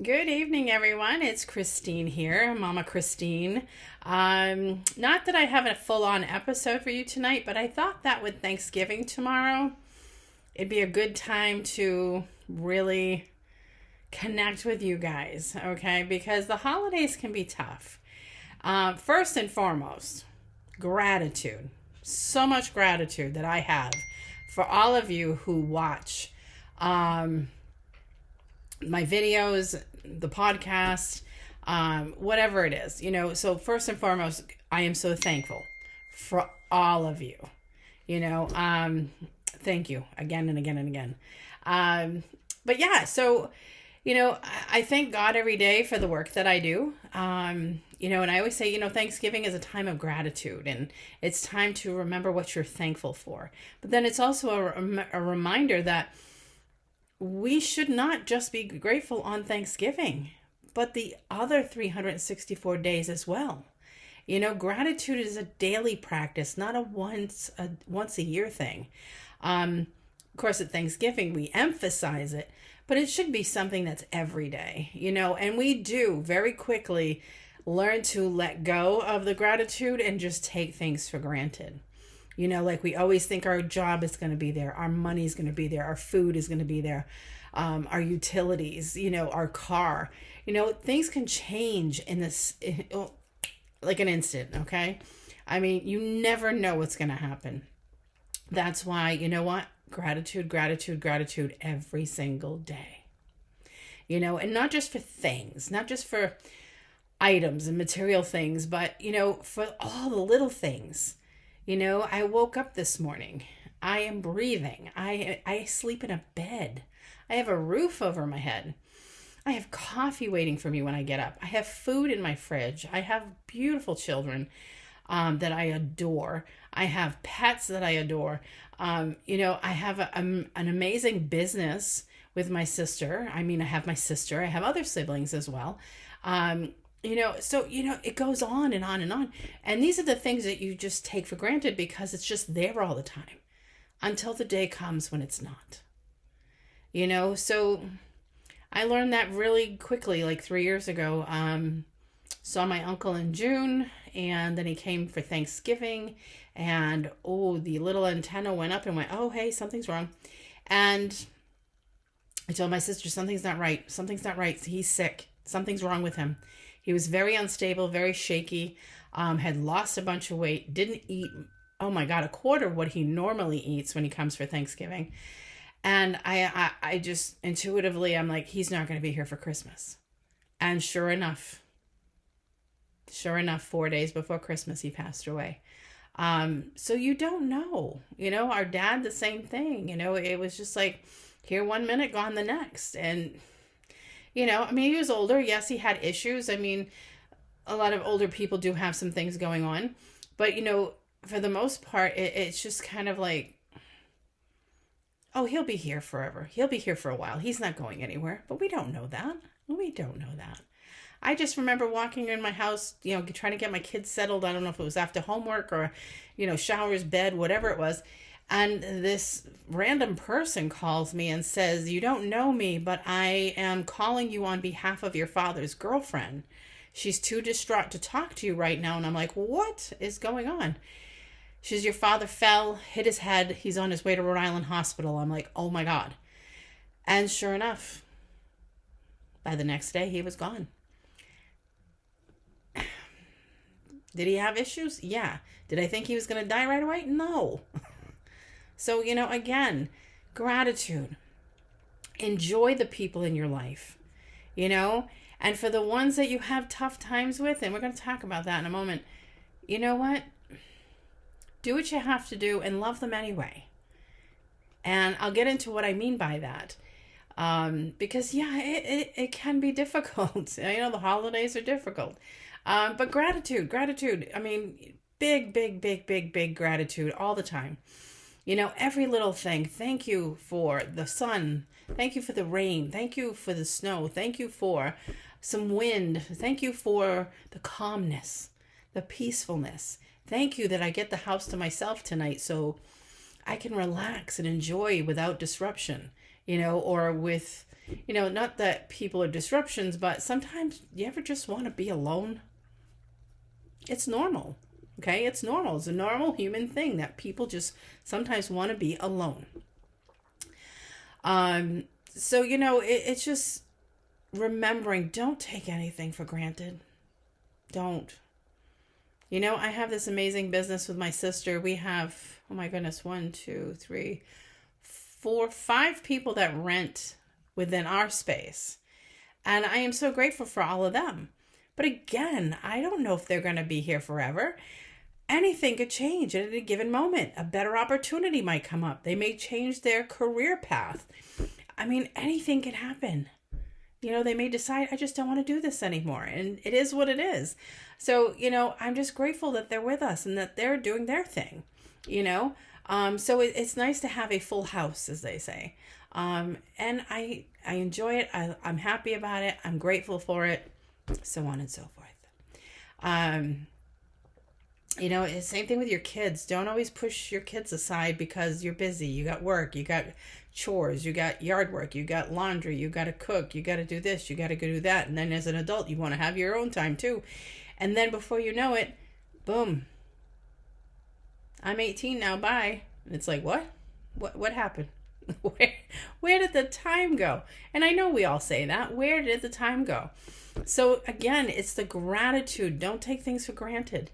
Good evening, everyone. It's Christine here, Mama Christine. Not that I have a full-on episode for you tonight, but I thought that with Thanksgiving tomorrow, it'd be a good time to really connect with you guys, okay? Because the holidays can be tough. First and foremost, gratitude. So much gratitude that I have for all of you who watch. My videos, the podcast, whatever it is, So first and foremost, I am so thankful for all of you. Thank you again and again and again. But yeah, so I thank God every day for the work that I do. And I always say, Thanksgiving is a time of gratitude, and it's time to remember what you're thankful for. But then it's also a reminder that we should not just be grateful on Thanksgiving, but the other 364 days as well. Gratitude is a daily practice, not a once a year thing. Of course, at Thanksgiving, we emphasize it, but it should be something that's every day, and we do very quickly learn to let go of the gratitude and just take things for granted. Like we always think our job is going to be there, our money is going to be there, our food is going to be there, our utilities, our car. Things can change in this, like an instant, okay? I mean, you never know what's going to happen. That's why, what? Gratitude, gratitude, gratitude every single day. And not just for things, not just for items and material things, but, for all the little things. I woke up this morning. I am breathing. I sleep in a bed. I have a roof over my head. I have coffee waiting for me when I get up. I have food in my fridge. I have beautiful children that I adore. I have pets that I adore. I have an amazing business with my sister. I mean, I have my sister. I have other siblings as well. It goes on and on and on. And these are the things that you just take for granted because it's just there all the time until the day comes when it's not. So I learned that really quickly, like 3 years ago. Saw my uncle in June, and then he came for Thanksgiving, and the little antenna went up and went, oh, hey, something's wrong. And I told my sister, something's not right. Something's not right. He's sick. Something's wrong with him. He was very unstable, very shaky, had lost a bunch of weight, didn't eat, oh my God, a quarter of what he normally eats when he comes for Thanksgiving. And I just intuitively, I'm like, he's not going to be here for Christmas. And sure enough, 4 days before Christmas, he passed away. So you don't know, our dad, the same thing, it was just like here 1 minute, gone the next. And he was older. Yes, he had issues. I mean, a lot of older people do have some things going on. But, for the most part, it's just kind of like, oh, he'll be here forever. He'll be here for a while. He's not going anywhere. But we don't know that. We don't know that. I just remember walking in my house, trying to get my kids settled. I don't know if it was after homework or, showers, bed, whatever it was. And this random person calls me and says, you don't know me, but I am calling you on behalf of your father's girlfriend. She's too distraught to talk to you right now. And I'm like, what is going on? She says, your father fell, hit his head. He's on his way to Rhode Island Hospital. I'm like, oh my God. And sure enough, by the next day, he was gone. Did he have issues? Yeah. Did I think he was going to die right away? No. So, again, gratitude. Enjoy the people in your life, and for the ones that you have tough times with, and we're going to talk about that in a moment, you know what? Do what you have to do and love them anyway. And I'll get into what I mean by that. Because, yeah, it can be difficult. The holidays are difficult. But gratitude. I mean, big gratitude all the time. Every little thing. Thank you for the sun. Thank you for the rain. Thank you for the snow. Thank you for some wind. Thank you for the calmness, the peacefulness. Thank you that I get the house to myself tonight so I can relax and enjoy without disruption, or with not that people are disruptions, but sometimes you ever just want to be alone? It's normal. Okay, it's normal. It's a normal human thing that people just sometimes want to be alone. So it's just remembering, don't take anything for granted. Don't. I have this amazing business with my sister. We have, oh my goodness, 1, 2, 3, 4, 5 people that rent within our space. And I am so grateful for all of them. But again, I don't know if they're going to be here forever. Anything could change at a given moment. A better opportunity might come up. They may change their career path. I mean, anything can happen. They may decide, I just don't want to do this anymore. And it is what it is. So, I'm just grateful that they're with us and that they're doing their thing, So it's nice to have a full house, as they say. And I enjoy it. I'm happy about it. I'm grateful for it. So on and so forth. It's same thing with your kids. Don't always push your kids aside because you're busy. You got work, you got chores, you got yard work, you got laundry, you got to cook, you got to do this, you got to go do that. And then as an adult, you want to have your own time too. And then before you know it, boom, I'm 18 now, bye. And it's like, what happened? Where did the time go? And I know we all say that. Where did the time go? So again, it's the gratitude. Don't take things for granted.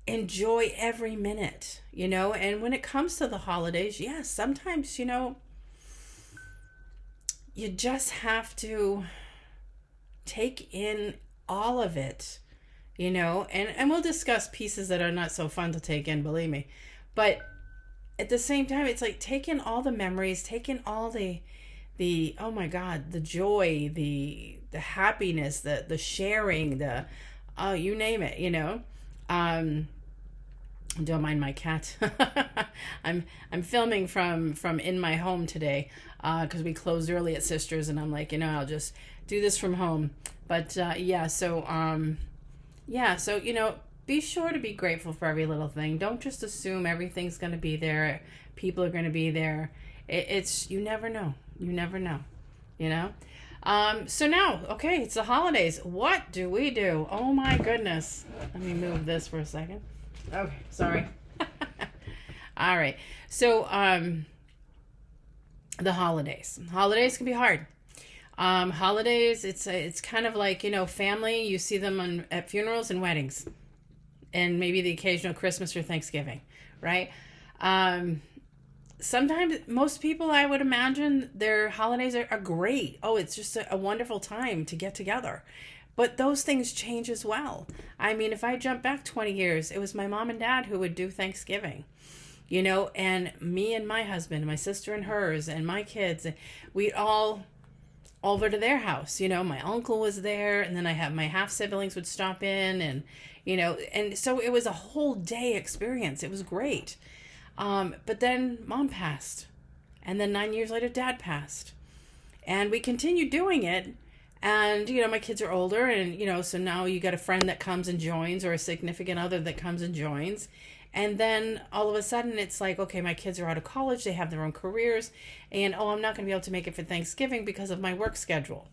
Enjoy every minute, and when it comes to the holidays, yes, sometimes, you just have to take in all of it, and we'll discuss pieces that are not so fun to take in, believe me. But at the same time, it's like take in all the memories, take in all the oh my God, the joy, the happiness, the sharing, you name it, Don't mind my cat. I'm filming from in my home today because we closed early at Sisters, and I'm like, I'll just do this from home. But so be sure to be grateful for every little thing. Don't just assume everything's going to be there. People are going to be there. It's you never know. You never know. So now, okay, it's the holidays. What do we do? Oh my goodness. Let me move this for a second. Okay, sorry. All right. So, the holidays. Holidays can be hard. Holidays, it's kind of like, family. You see them at funerals and weddings, and maybe the occasional Christmas or Thanksgiving, right? Sometimes, most people, I would imagine, their holidays are great. Oh, it's just a wonderful time to get together. But those things change as well. I mean, if I jump back 20 years, it was my mom and dad who would do Thanksgiving, and me and my husband, my sister and hers, and my kids, we'd all over to their house. My uncle was there, and then I have my half siblings would stop in, and, and so it was a whole day experience. It was great. But then mom passed, and then 9 years later, dad passed, and we continued doing it. And, my kids are older, and, so now you got a friend that comes and joins, or a significant other that comes and joins. And then all of a sudden it's like, okay, my kids are out of college, they have their own careers, and, I'm not going to be able to make it for Thanksgiving because of my work schedule.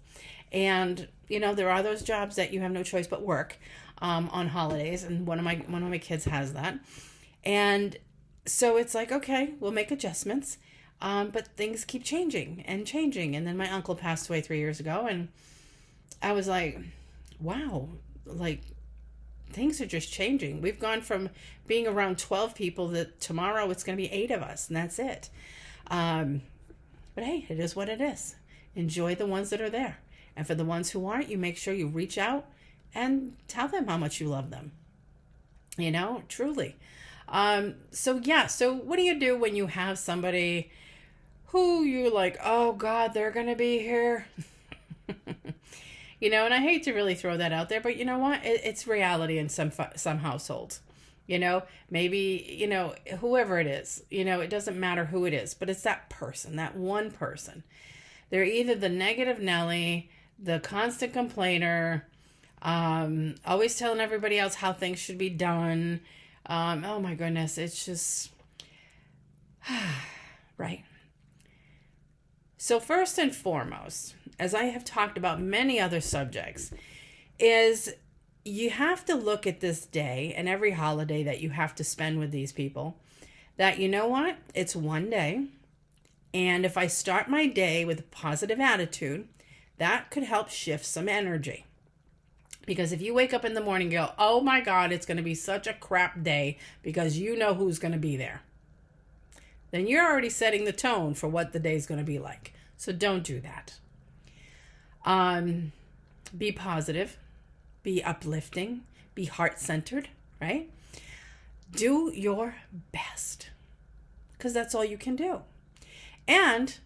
And, there are those jobs that you have no choice but work on holidays. And one of my kids has that. And so it's like, okay, we'll make adjustments. But things keep changing. And then my uncle passed away 3 years ago, and I was like, wow, like things are just changing. We've gone from being around 12 people that tomorrow it's going to be 8 of us, and that's it. But hey, it is what it is. Enjoy the ones that are there. And for the ones who aren't, you make sure you reach out and tell them how much you love them. Truly. So what do you do when you have somebody who you're like, oh God, they're going to be here? And I hate to really throw that out there, but you know what? It's reality in some households. Maybe, whoever it is, it doesn't matter who it is, but it's that person, that one person. They're either the negative Nelly, the constant complainer, always telling everybody else how things should be done. Oh my goodness, it's just, right. So first and foremost, as I have talked about many other subjects, is you have to look at this day and every holiday that you have to spend with these people, that you know what? It's one day. And if I start my day with a positive attitude, that could help shift some energy. Because if you wake up in the morning and go, oh my God, it's going to be such a crap day because you know who's going to be there, then you're already setting the tone for what the day's going to be like. So don't do that. Be positive, be uplifting, be heart-centered, right? Do your best, because that's all you can do. And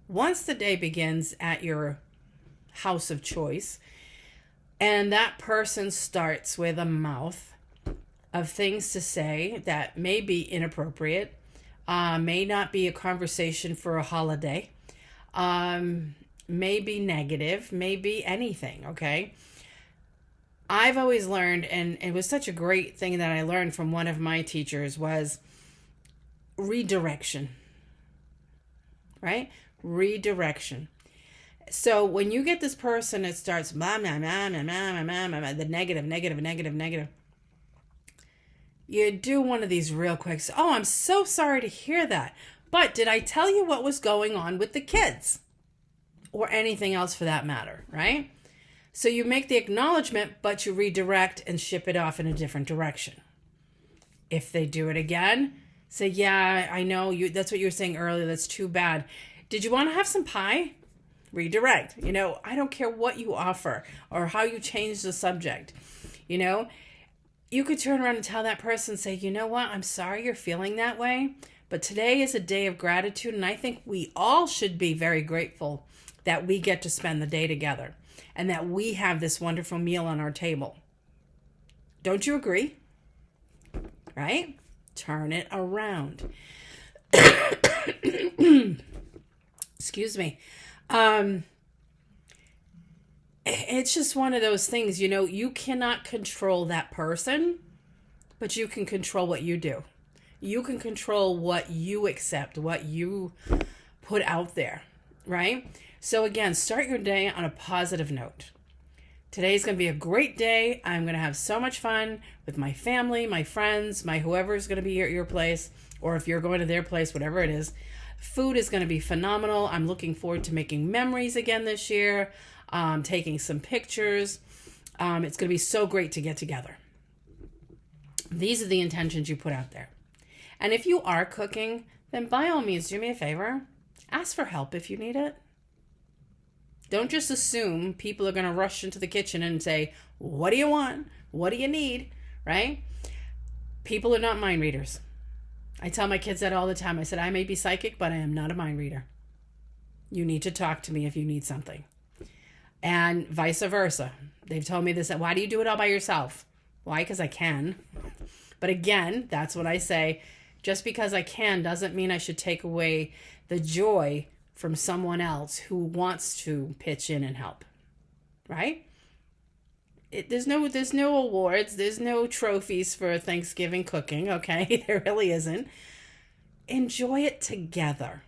once the day begins at your house of choice, and that person starts with a mouth of things to say that may be inappropriate, may not be a conversation for a holiday, may be negative, may be anything, okay? I've always learned, and it was such a great thing that I learned from one of my teachers, was redirection, right? Redirection. So when you get this person that starts blah, blah, blah, blah, blah, blah, blah, the negative, you do one of these real quick. So, oh, I'm so sorry to hear that. But did I tell you what was going on with the kids? Or anything else for that matter, right? So you make the acknowledgement, but you redirect and ship it off in a different direction. If they do it again, say, yeah, I know you. That's what you were saying earlier. That's too bad. Did you want to have some pie? Redirect. I don't care what you offer or how you change the subject. You could turn around and tell that person, say, you know what? I'm sorry you're feeling that way, but today is a day of gratitude, and I think we all should be very grateful that we get to spend the day together and that we have this wonderful meal on our table. Don't you agree? Right? Turn it around. Excuse me. It's just one of those things, you cannot control that person, but you can control what you do. You can control what you accept, what you put out there, right? So again, start your day on a positive note. Today's going to be a great day. I'm going to have so much fun with my family, my friends, my whoever's going to be at your place, or if you're going to their place, whatever it is. Food is going to be phenomenal. I'm looking forward to making memories again this year, taking some pictures. It's going to be so great to get together. These are the intentions you put out there. And if you are cooking, then by all means, do me a favor. Ask for help if you need it. Don't just assume people are going to rush into the kitchen and say, what do you want? What do you need? Right? People are not mind readers. I tell my kids that all the time. I said, I may be psychic, but I am not a mind reader. You need to talk to me if you need something. And vice versa. They've told me this. Why do you do it all by yourself? Why? Because I can. But again, that's what I say. Just because I can doesn't mean I should take away the joy from someone else who wants to pitch in and help. Right? There's no awards. There's no trophies for Thanksgiving cooking, okay? There really isn't. Enjoy it together.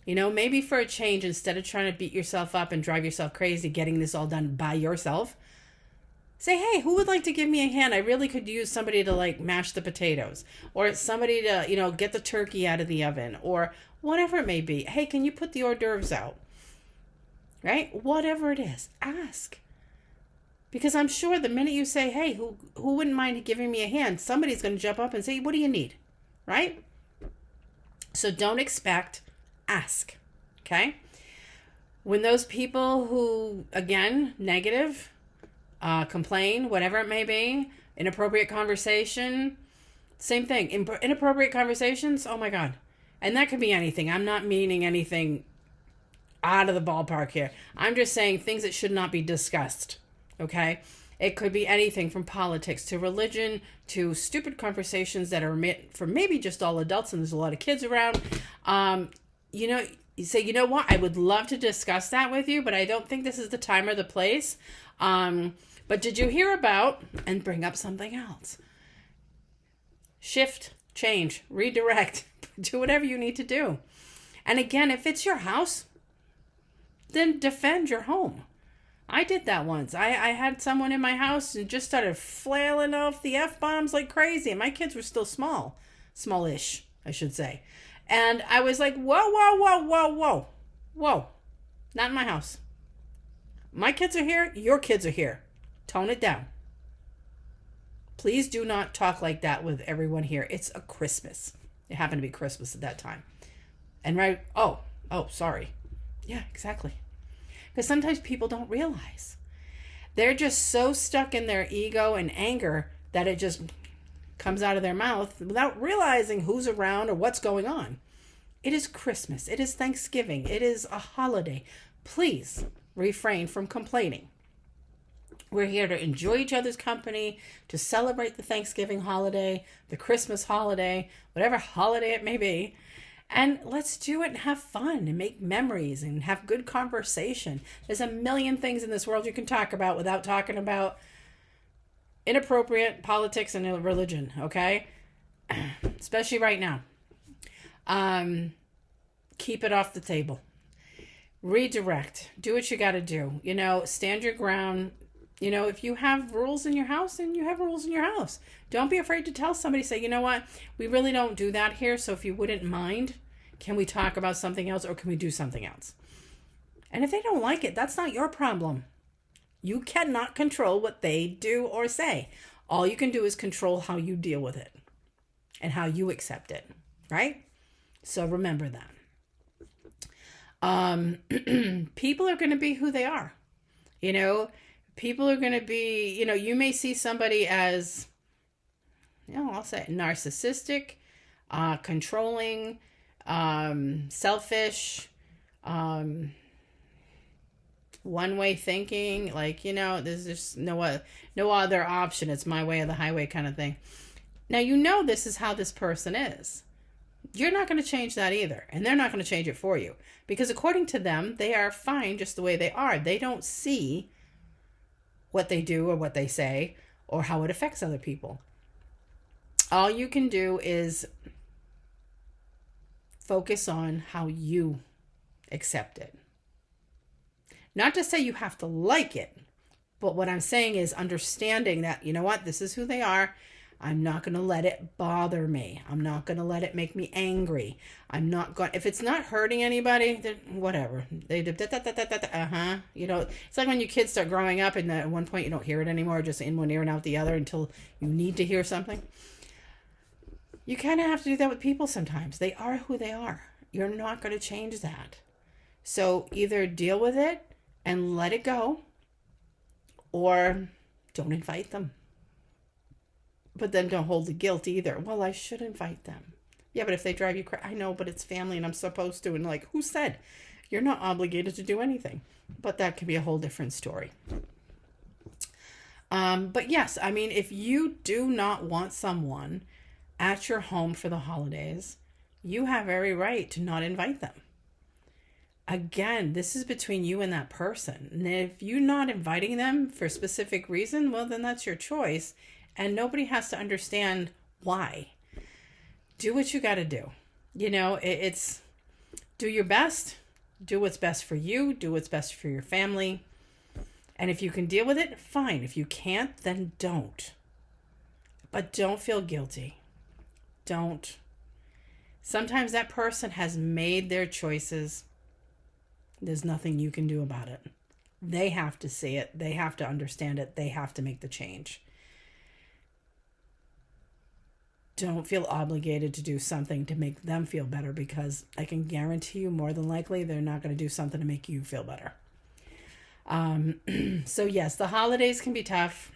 Maybe for a change, instead of trying to beat yourself up and drive yourself crazy getting this all done by yourself, say, hey, who would like to give me a hand? I really could use somebody to mash the potatoes, or somebody to, get the turkey out of the oven, or whatever it may be. Hey, can you put the hors d'oeuvres out? Right? Whatever it is, ask. Because I'm sure the minute you say, hey, who wouldn't mind giving me a hand? Somebody's going to jump up and say, what do you need? Right? So don't expect, ask. Okay? When those people who, again, negative, complain, whatever it may be, inappropriate conversation, same thing. Inappropriate conversations, oh my God. And that could be anything. I'm not meaning anything out of the ballpark here. I'm just saying things that should not be discussed. Okay? It could be anything from politics to religion to stupid conversations that are meant for maybe just all adults, and there's a lot of kids around. You say, you know what? I would love to discuss that with you, but I don't think this is the time or the place. But did you hear about, and bring up something else. Shift, change, redirect, do whatever you need to do. And again, if it's your house, then defend your home. I did that once. I had someone in my house and just started flailing off the F-bombs like crazy. And my kids were still smallish, I should say. And I was like, whoa, whoa, whoa, whoa, whoa, whoa. Not in my house. My kids are here. Your kids are here. Tone it down. Please do not talk like that with everyone here. It's a Christmas. It happened to be Christmas at that time. And right, oh, sorry. Yeah, exactly. Because sometimes people don't realize. They're just so stuck in their ego and anger that it just comes out of their mouth without realizing who's around or what's going on. It is Christmas. It is Thanksgiving. It is a holiday. Please refrain from complaining. We're here to enjoy each other's company, to celebrate the Thanksgiving holiday, the Christmas holiday, whatever holiday it may be. And let's do it and have fun and make memories and have good conversation. There's a million things in this world you can talk about without talking about inappropriate politics and religion, okay? Especially right now. Keep it off the table. Redirect. Do what you got to do. Stand your ground. If you have rules in your house, then you have rules in your house. Don't be afraid to tell somebody, say, you know what, we really don't do that here, so if you wouldn't mind, can we talk about something else or can we do something else? And if they don't like it, that's not your problem. You cannot control what they do or say. All you can do is control how you deal with it and how you accept it, right? So remember that. People are going to be who they are. People are going to be, you may see somebody as, I'll say narcissistic, controlling, selfish, one-way thinking, there's just no other option. It's my way or the highway kind of thing. Now, this is how this person is. You're not going to change that either. And they're not going to change it for you. Because according to them, they are fine just the way they are. They don't see what they do or what they say or how it affects other people. All you can do is focus on how you accept it. Not to say you have to like it, but what I'm saying is understanding that, this is who they are. I'm not going to let it bother me. I'm not going to let it make me angry. If it's not hurting anybody, then whatever. It's like when your kids start growing up and at one point you don't hear it anymore, just in one ear and out the other until you need to hear something. You kind of have to do that with people sometimes. They are who they are. You're not going to change that. So either deal with it and let it go, or don't invite them. But then don't hold the guilt either. Well, I should invite them. Yeah, but if they drive you crazy, I know, but it's family and I'm supposed to. And who said? You're not obligated to do anything. But that could be a whole different story. But yes, if you do not want someone at your home for the holidays, you have every right to not invite them. Again, this is between you and that person. And if you're not inviting them for a specific reason, well, then that's your choice. And nobody has to understand why. Do what you got to do. It's do your best. Do what's best for you. Do what's best for your family. And if you can deal with it, fine. If you can't, then don't. But don't feel guilty. Don't. Sometimes that person has made their choices. There's nothing you can do about it. They have to see it. They have to understand it. They have to make the change. Don't feel obligated to do something to make them feel better, because I can guarantee you more than likely they're not going to do something to make you feel better. So yes, the holidays can be tough.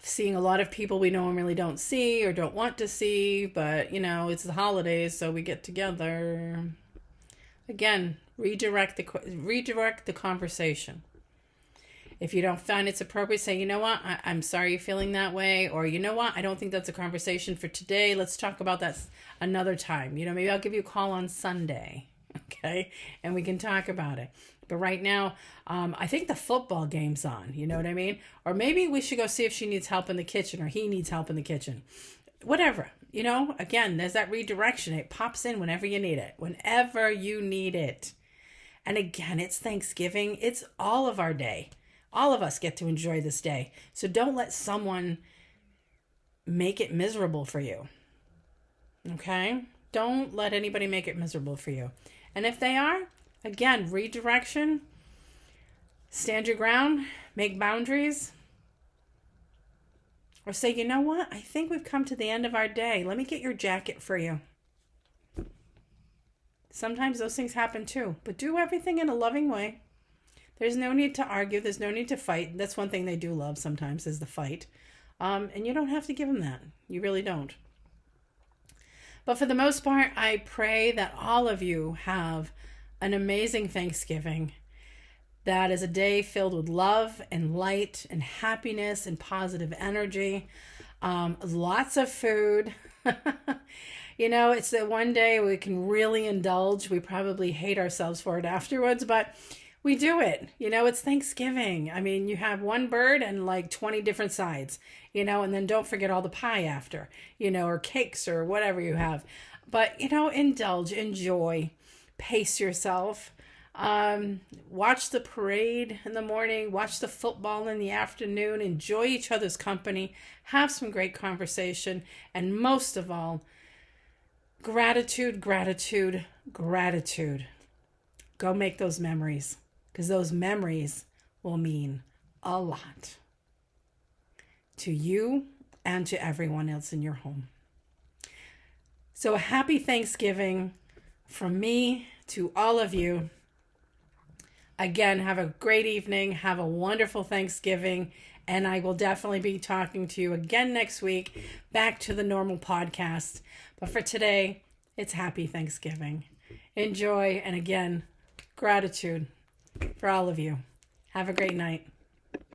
Seeing a lot of people we normally don't see or don't want to see, but it's the holidays, so we get together. Again, redirect the conversation. If you don't find it's appropriate, say, I'm sorry you're feeling that way. Or, I don't think that's a conversation for today. Let's talk about that another time. Maybe I'll give you a call on Sunday. Okay? And we can talk about it. But right now, I think the football game's on. You know what I mean? Or maybe we should go see if she needs help in the kitchen or he needs help in the kitchen. Whatever. Again, there's that redirection. It pops in whenever you need it. Whenever you need it. And again, it's Thanksgiving. It's all of our day. All of us get to enjoy this day. So don't let someone make it miserable for you. Okay? Don't let anybody make it miserable for you. And if they are, again, redirection, stand your ground, make boundaries, or say, you know what? I think we've come to the end of our day. Let me get your jacket for you. Sometimes those things happen too, but do everything in a loving way. There's no need to argue. There's no need to fight. That's one thing they do love sometimes is the fight. And you don't have to give them that. You really don't. But for the most part, I pray that all of you have an amazing Thanksgiving. That is a day filled with love and light and happiness and positive energy. Lots of food. It's the one day we can really indulge. We probably hate ourselves for it afterwards, but we do it. It's Thanksgiving. I mean, you have one bird and like 20 different sides, and then don't forget all the pie after, or cakes or whatever you have. But, indulge, enjoy, pace yourself. Watch the parade in the morning, watch the football in the afternoon, enjoy each other's company, have some great conversation, and most of all, gratitude, gratitude, gratitude. Go make those memories, because those memories will mean a lot to you and to everyone else in your home. So a happy Thanksgiving from me to all of you. Again, have a great evening. Have a wonderful Thanksgiving. And I will definitely be talking to you again next week, back to the normal podcast. But for today, it's happy Thanksgiving. Enjoy. And again, gratitude for all of you. Have a great night.